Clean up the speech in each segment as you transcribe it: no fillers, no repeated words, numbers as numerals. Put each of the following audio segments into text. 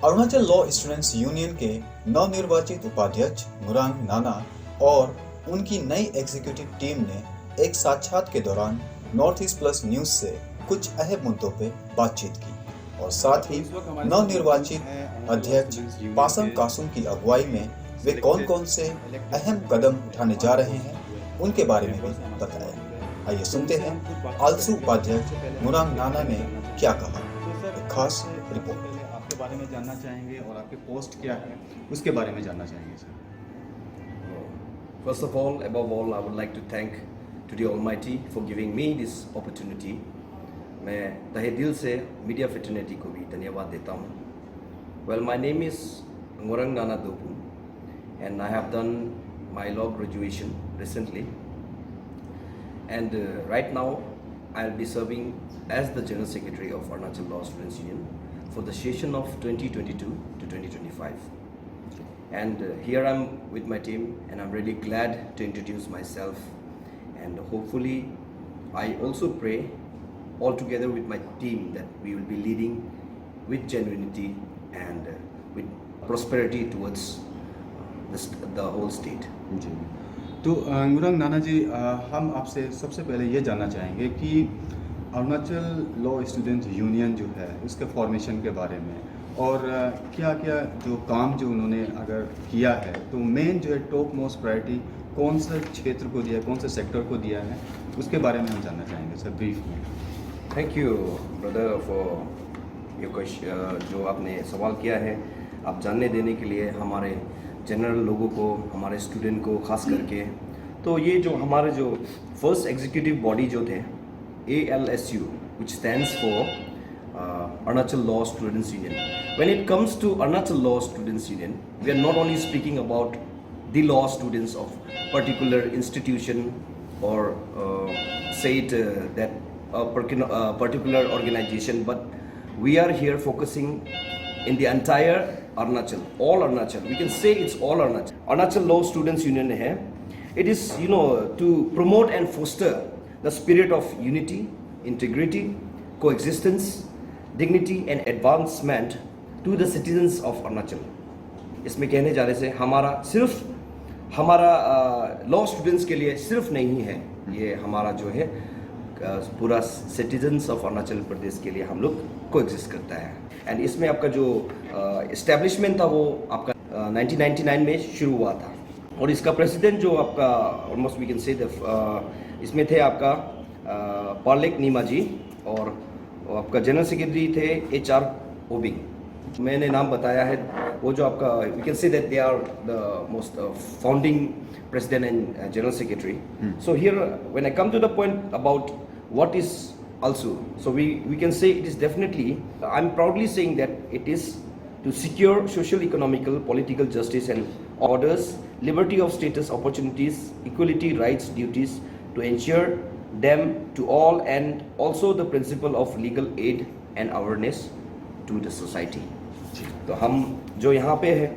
Arunachal law students union के नवनिर्वाचित उपाध्यक्ष मुरांग नाना और उनकी नई एग्जीक्यूटिव टीम ने एक साक्षात के दौरान नॉर्थ ईस्ट प्लस न्यूज से कुछ अहम मुद्दों पर बातचीत की और साथ ही नवनिर्वाचित अध्यक्ष पासंग कासुम की अगुवाई में वे कौन कौन से अहम कदम उठाने जा रहे हैं उनके बारे में भी बताया। आइए सुनते हैं आलसू उपाध्यक्ष मुरांग नाना ने क्या कहा। एक खास रिपोर्ट आपके बारे में जानना चाहेंगे और आपके पोस्ट क्या है उसके बारे में जानना चाहेंगे sir. First of all, above all, I would like to thank to the Almighty for giving me this opportunity. मैं तहे दिल से मीडिया फ्रेटर्निटी को भी धन्यवाद देता हूँ। Well, my name is Ngurang Nana Dopu and I have done my law graduation recently. And right now, I'll be serving as the General Secretary of Arunachal Law Students Union for the session of 2022 to 2025. And here I'm with my team and I'm really glad to introduce myself, and hopefully I also pray all together with my team that we will be leading with genuinity and with prosperity towards the whole state. जी, तो मुरांग नाना जी, हम आपसे सबसे पहले ये जानना चाहेंगे कि Arunachal law students union जो है उसके फॉर्मेशन के बारे में और क्या क्या जो काम जो उन्होंने अगर किया है, तो मेन जो है टॉप मोस्ट प्रायोरिटी कौन सा क्षेत्र को दिया है, कौन से सेक्टर को दिया है, उसके बारे में हम जानना चाहेंगे सर ब्रीफ में। थैंक यू ब्रदर फॉर ये क्वेश्चन जो आपने सवाल किया है, आप जानने देने के लिए हमारे जनरल लोगों को, हमारे स्टूडेंट को खास करके। तो ये जो हमारे जो फर्स्ट एग्जीक्यूटिव बॉडी जो थे ALSU, which stands for Arunachal Law Students Union. When it comes to Arunachal Law Students Union, we are not only speaking about the law students of particular institution or say it that a particular organization, but we are here focusing in the entire Arunachal, all Arunachal. We can say it's all Arunachal. Arunachal Law Students Union hai. It is, to promote and foster the spirit of unity, integrity, coexistence, dignity and advancement to the citizens of Arunachal. इसमें कहने जा रहे से हमारा law students के लिए सिर्फ नहीं है, ये हमारा जो है पूरा सिटीजन्स ऑफ अरुणाचल प्रदेश के लिए हम लोग कोएग्जिस्ट करता है। एंड इसमें आपका जो इस्टेब्लिशमेंट था वो आपका 1999 में शुरू हुआ था और इसका प्रेसिडेंट जो आपका ऑलमोस्ट वी कैन से इसमें थे आपका पार्लेक नीमा जी और आपका जनरल सेक्रेटरी थे HR ओबिंग। मैंने नाम बताया है वो जो आपका we can say that they are the most founding president and general secretary. So here when I come to the point about what is ALSU, so we can say it is definitely, I'm proudly saying that it is to secure social, economical, political justice and orders, liberty of status, opportunities, equality, rights, duties, to ensure them to all, and also the principle of legal aid and awareness to the society. तो हम जो यहाँ पे है,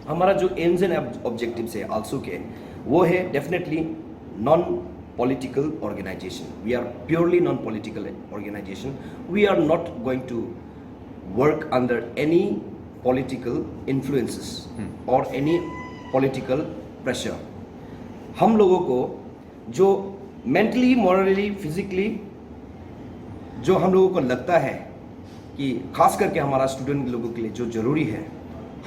हमारा जो aims and objectives है also के, वो है definitely non political organisation. We are purely non political organisation. We are not going to work under any political influences और एनी पॉलिटिकल प्रेशर. हम लोगों को जो मेंटली, मॉरली, फिजिकली जो हम लोगों को लगता है कि खास करके हमारा स्टूडेंट लोगों के लिए जो ज़रूरी है,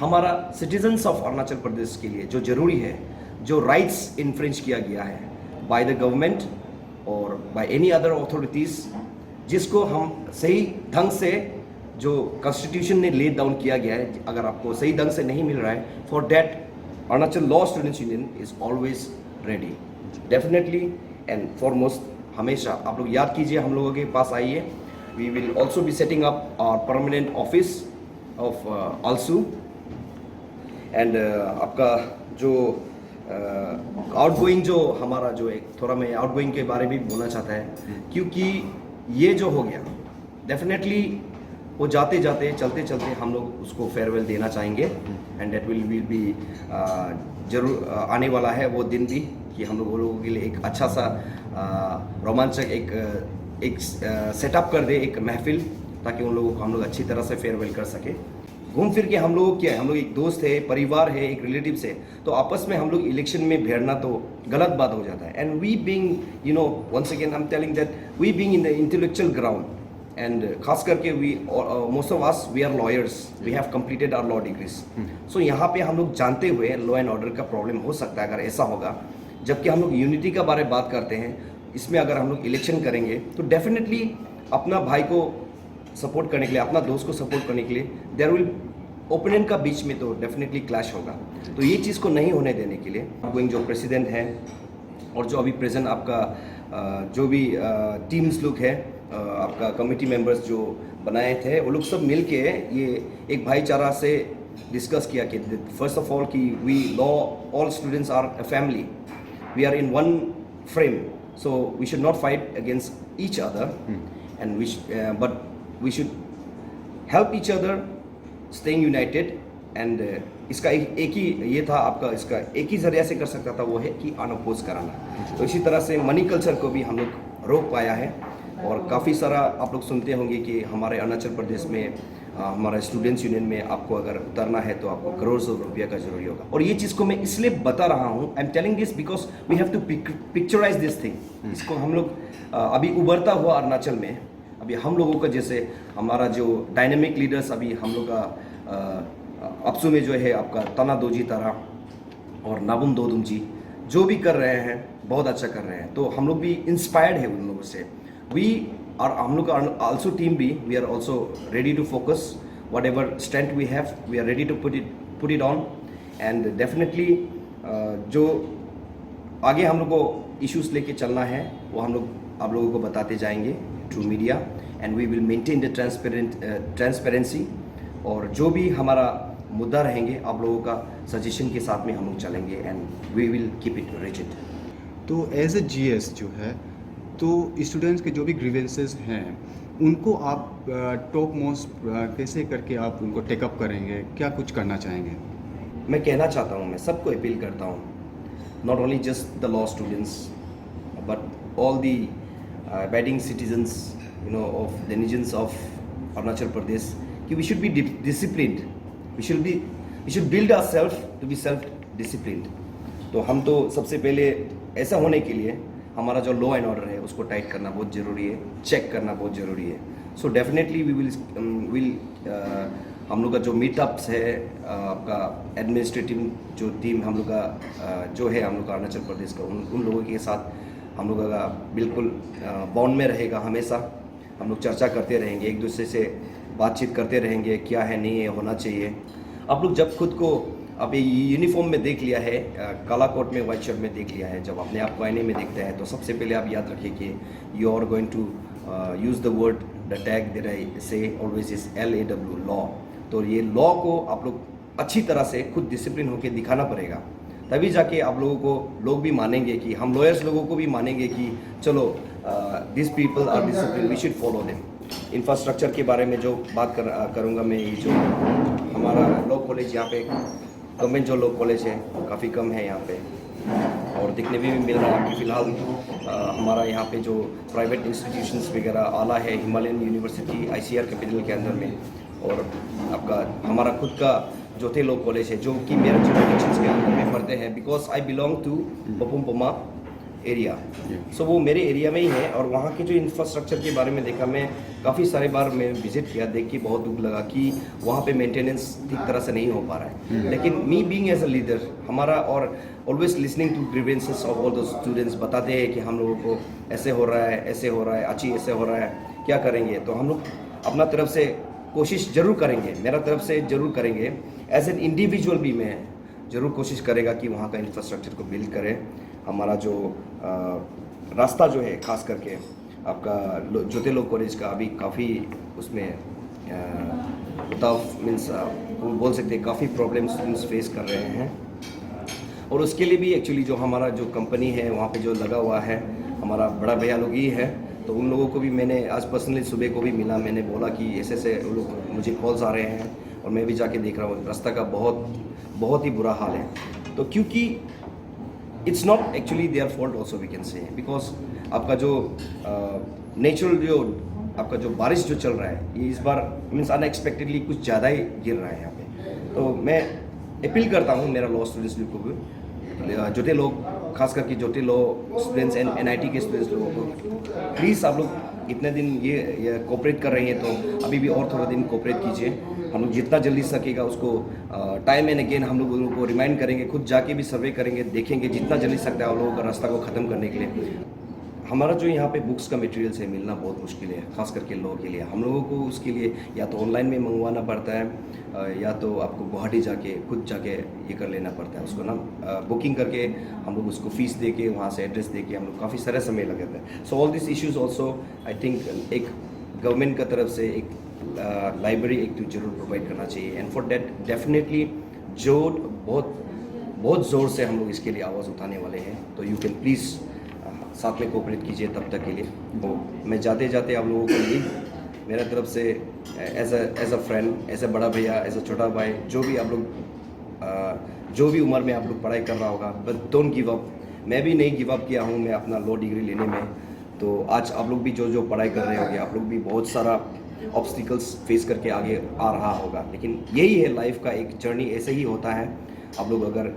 हमारा सिटीजन्स ऑफ अरुणाचल प्रदेश के लिए जो ज़रूरी है, जो राइट्स इन्फ्रिंज किया गया है बाय द गवर्नमेंट और बाय एनी अदर अथॉरिटीज़, जिसको हम सही ढंग से जो कॉन्स्टिट्यूशन ने ले डाउन किया गया है, अगर आपको सही ढंग से नहीं मिल रहा है, for that Arunachal law students union is always ready definitely and foremost. हमेशा आप लोग याद कीजिए, हम लोगों के पास आइए. We will also be setting up our permanent office of ALSU. And आपका जो आउटगोइंग जो हमारा जो एक थोड़ा मैं आउटगोइंग के बारे में भी बोलना चाहता है, क्योंकि ये जो हो गया डेफिनेटली वो जाते जाते चलते चलते हम लोग उसको फेयरवेल देना चाहेंगे. एंड डेट विल बी जरूर आने वाला है वो दिन भी कि हम लोगों के लिए एक अच्छा सा रोमांचक एक सेटअप कर दे, एक महफिल, ताकि उन लोगों को हम लोग अच्छी तरह से फेयरवेल कर सके. घूम फिर के हम लोग क्या है, हम लोग एक दोस्त है, परिवार है, एक रिलेटिव्स है, तो आपस में हम लोग इलेक्शन में भिड़ना तो गलत बात हो जाता है. And we being you know once again I am telling that we being in the intellectual ground and खास करके we most of us we are lawyers, we have completed our law degrees. So यहाँ पे हम लोग जानते हुए law and order का problem हो सकता है अगर ऐसा होगा. जबकि हम लोग यूनिटी का बारे में बात करते हैं, इसमें अगर हम लोग इलेक्शन करेंगे तो डेफिनेटली अपना भाई को सपोर्ट करने के लिए, अपना दोस्त को सपोर्ट करने के लिए देयर विल ओपोनेंट का बीच में तो डेफिनेटली क्लैश होगा. तो ये चीज़ को नहीं होने देने के लिए गोइंग जो प्रेसिडेंट है और जो अभी प्रेजेंट आपका जो भी टीम्स लोग है, आपका कमेटी मेंबर्स जो बनाए थे, वो लोग सब मिल के ये एक भाईचारा से डिस्कस किया कि फर्स्ट ऑफ ऑल कि we law all students are a family, we are in one frame, so we should not fight against each other and but we should help each other staying united. And इसका एक ही ये था आपका, इसका एक ही जरिया से कर सकता था, वो है कि अनअपोज कराना. तो इसी तरह से मनी कल्चर को भी हम लोग रोक पाया है. और काफ़ी सारा आप लोग सुनते होंगे कि हमारे अरुणाचल प्रदेश में हमारा स्टूडेंट्स यूनियन में आपको अगर उतरना है तो आपको करोड़ों रुपया का जरूरी होगा. और ये चीज़ को मैं इसलिए बता रहा हूँ, I am telling this because we have to picturise this thing. इसको हम लोग अभी उभरता हुआ अरुणाचल में अभी हम लोगों का जैसे हमारा जो डायनेमिक लीडर्स अभी हम लोग का अपसू में जो है आपका तना दोजी तारा और नाबुम दोदुम जी जो भी कर रहे हैं बहुत अच्छा कर रहे हैं. तो हम लोग भी इंस्पायर्ड है उन लोगों से. हम लोग आल्सो टीम भी we are also ready to focus whatever strength we have, we are ready to put it on. And definitely जो आगे हम लोग को इश्यूज लेके चलना है वो हम लोग आप लोगों को बताते जाएंगे through media. And we will maintain the transparency. और जो भी हमारा मुद्दा रहेंगे आप लोगों का सजेशन के साथ में हम लोग चलेंगे and we will keep it rigid. तो एज ए जीएस जो है, तो स्टूडेंट्स के जो भी ग्रीवेंसेस हैं उनको आप टॉप मोस्ट कैसे करके आप उनको टेकअप करेंगे, क्या कुछ करना चाहेंगे? मैं कहना चाहता हूँ, मैं सबको अपील करता हूँ, not only just the law students but all the abiding citizens of the regions of Arunachal Pradesh, कि we should be disciplined, we should build ourselves to be self disciplined. तो हम तो सबसे पहले ऐसा होने के लिए हमारा जो लॉ एंड ऑर्डर है उसको टाइट करना बहुत ज़रूरी है, चेक करना बहुत ज़रूरी है. सो डेफिनेटली वी विल हम लोग का जो मीटअप्स है आपका एडमिनिस्ट्रेटिव जो टीम हम लोग का जो है हम लोग का अरुणाचल प्रदेश का उन लोगों के साथ हम लोग का बिल्कुल बॉन्ड में रहेगा. हमेशा हम लोग चर्चा करते रहेंगे, एक दूसरे से बातचीत करते रहेंगे, क्या है नहीं है होना चाहिए. आप लोग जब खुद को अब ये यूनिफॉर्म में देख लिया है, काला कोट में वाइट शर्ट में देख लिया है, जब अपने आप को आईने में देखते हैं तो सबसे पहले आप याद रखिए कि you are going to use the word the tag that I say always is LAW law. तो ये लॉ को आप लोग अच्छी तरह से खुद डिसिप्लिन होकर दिखाना पड़ेगा, तभी जाके आप लोगों को लोग भी मानेंगे कि हम लॉयर्स लोगों को भी मानेंगे कि चलो this people are discipline, we should follow them. Infrastructure के बारे में जो बात करूँगा मैं, ये जो हमारा लॉ कॉलेज यहाँ पे गवर्नमेंट जो लॉ कॉलेज है काफ़ी कम है यहाँ पे और दिखने में भी मिल रहा है. फिलहाल हमारा यहाँ पे जो प्राइवेट इंस्टीट्यूशंस वगैरह आला है, हिमालयन यूनिवर्सिटी ICR कैपिटल के अंदर में, और आपका हमारा खुद का जोते लॉ कॉलेज है जो कि मेरे जुरिडिक्शंस के अंदर में पढ़ते हैं बिकॉज आई बिलोंग टू बपुमपमा एरिया. सो वो मेरे एरिया में ही है. और वहाँ के जो इंफ्रास्ट्रक्चर के बारे में देखा, मैं काफ़ी सारे बार मैं विजिट किया, देख के बहुत दुख लगा कि वहाँ पे मेंटेनेंस ठीक तरह से नहीं हो पा रहा है. लेकिन me being as a leader हमारा और always listening to grievances of all the students बताते हैं कि हम लोगों को ऐसे हो रहा है, ऐसे हो रहा है, अच्छी ऐसे हो रहा है, क्या करेंगे. तो हम लोग अपना तरफ से कोशिश ज़रूर करेंगे, मेरा तरफ से ज़रूर करेंगे. एज एन इंडिविजुअल भी मैं ज़रूर कोशिश करेगा कि वहाँ का इंफ्रास्ट्रक्चर को बिल्ड करें. हमारा जो रास्ता जो है खास करके आपका जोते लॉ कॉलेज का अभी काफ़ी उसमें मीन्स बोल सकते हैं काफ़ी प्रॉब्लम्स स्टूडेंट्स फेस कर रहे हैं. और उसके लिए भी एक्चुअली जो हमारा जो कंपनी है वहाँ पे जो लगा हुआ है हमारा बड़ा भैया लोग ही है, तो उन लोगों को भी मैंने आज पर्सनली सुबह को भी मिला, मैंने बोला कि ऐसे लोग मुझे कॉल्स आ रहे हैं और मैं भी जाके देख रहा हूँ रास्ता का बहुत ही बुरा हाल है. तो क्योंकि it's not actually their fault also we can say, because आपका जो नेचुरल जो आपका जो बारिश जो चल रहा है ये इस बार मीन्स अनएक्सपेक्टेडली कुछ ज़्यादा ही गिर रहा है. तो मैं अपील करता हूँ मेरा लॉ स्टूडेंट्स लोग को भी, जोटे लोग, खास करके Jote law students and NIT के स्टूडेंट्स लोगों को, प्लीज़ आप लोग इतने दिन ये कोऑपरेट कर रहे हैं तो अभी भी और थोड़ा दिन कोऑपरेट कीजिए। हम लोग जितना जल्दी सकेगा उसको टाइम एंड अगेन हम लोग उन लोगों को रिमाइंड करेंगे, खुद जाके भी सर्वे करेंगे, देखेंगे जितना जल्दी सकता है उन लोगों का रास्ता को ख़त्म करने के लिए। हमारा जो यहाँ पे बुक्स का मटेरियल्स है मिलना बहुत मुश्किल है, खास करके लॉ के लिए। हम लोगों को उसके लिए या तो ऑनलाइन में मंगवाना पड़ता है या तो आपको गुवाहाटी जाके खुद जाके ये कर लेना पड़ता है उसको ना, बुकिंग करके हम लोग उसको फ़ीस दे के वहाँ से एड्रेस दे के हम लोग काफ़ी सारा समय लग जाता है। So all this issues also I think एक गवर्नमेंट का तरफ से एक लाइब्रेरी एक तो जरूर प्रोवाइड करना चाहिए। एंड फॉर डेट डेफिनेटली जो बहुत ज़ोर से हम लोग इसके लिए आवाज़ उठाने वाले हैं, तो यू कैन प्लीज़ साथ में कोऑपरेट कीजिए तब तक के लिए। तो मैं जाते जाते आप लोगों को यही मेरा तरफ से as a friend, as a बड़ा भैया, एज अ छोटा भाई, जो भी आप लोग जो भी उम्र में आप लोग पढ़ाई कर रहा होगा, बट डोंट गिव अप। मैं भी नहीं गिव अप किया हूँ मैं अपना लॉ डिग्री लेने में। तो आज आप लोग भी जो पढ़ाई कर रहे होंगे, आप लोग भी बहुत सारा ऑब्स्टिकल्स फेस करके आगे आ रहा होगा, लेकिन यही है लाइफ का एक जर्नी, ऐसे ही होता है। आप लोग अगर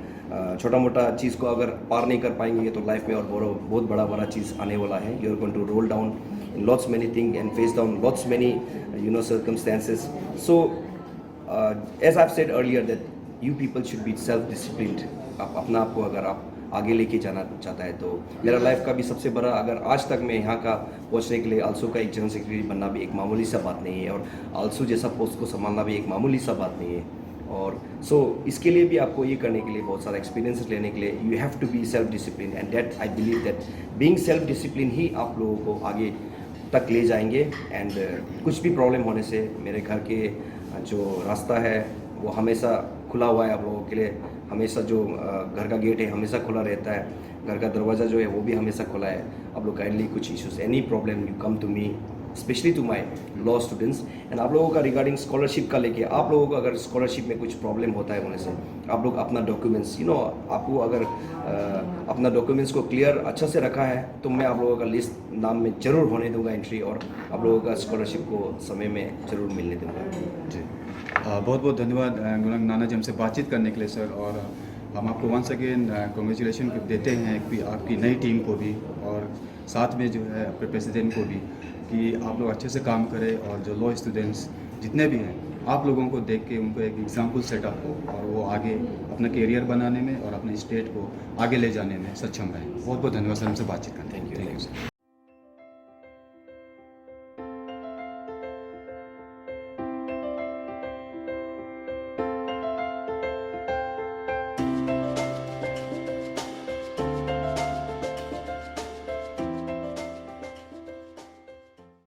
छोटा मोटा चीज़ को अगर पार नहीं कर पाएंगे तो लाइफ में और बहुत बड़ा चीज़ आने वाला है। You are going to roll down in lots many thing and face down lots many circumstances. So as I've said earlier that you people should be self-disciplined. आप अपना आप को अगर आप आगे लेके जाना चाहता है तो मेरा लाइफ का भी सबसे बड़ा, अगर आज तक मैं यहाँ का पहुँचने के लिए आल्सो का एक जनरल सेक्रेटरी बनना भी एक मामूली सा बात नहीं है, और आल्सो जैसा पोस्ट को संभालना भी एक मामूली सा बात नहीं है। और इसके लिए भी आपको ये करने के लिए बहुत सारा एक्सपीरियंस लेने के लिए you have to be self discipline, and that I believe that being self discipline ही आप लोगों को आगे तक ले जाएंगे। एंड कुछ भी प्रॉब्लम होने से मेरे घर के जो रास्ता है वो हमेशा खुला हुआ है आप लोगों के लिए। हमेशा जो घर का गेट है हमेशा खुला रहता है, घर का दरवाज़ा जो है वो भी हमेशा खुला है। आप लोग काइंडली कुछ issues, any problem, you come to me, specially to my law students. And आप लोगों का रिगार्डिंग स्कॉलरशिप का लेके, आप लोगों को अगर स्कॉलरशिप में कुछ प्रॉब्लम होता है होने से, आप लोग अपना डॉक्यूमेंट्स आपको अगर अपना डॉक्यूमेंट्स को क्लियर अच्छा से रखा है तो मैं आप लोगों का लिस्ट नाम में ज़रूर होने दूंगा एंट्री, और आप लोगों का स्कॉलरशिप को समय में ज़रूर मिलने दूंगा। जी, बहुत बहुत धन्यवाद गुरंग नाना जी हमसे बातचीत करने के लिए सर। और हम आपको वंस अगेन कॉन्ग्रेचुलेशन देते हैं आपकी नई टीम को भी, और साथ में जो है अपने प्रेसिडेंट को भी, कि आप लोग अच्छे से काम करें और जो लॉ स्टूडेंट्स जितने भी हैं आप लोगों को देख के उनको एक एग्जाम्पल सेटअप हो और वो आगे अपना करियर बनाने में और अपने स्टेट को आगे ले जाने में सक्षम रहें। बहुत बहुत धन्यवाद सर हमसे बातचीत करने। Thank you sir.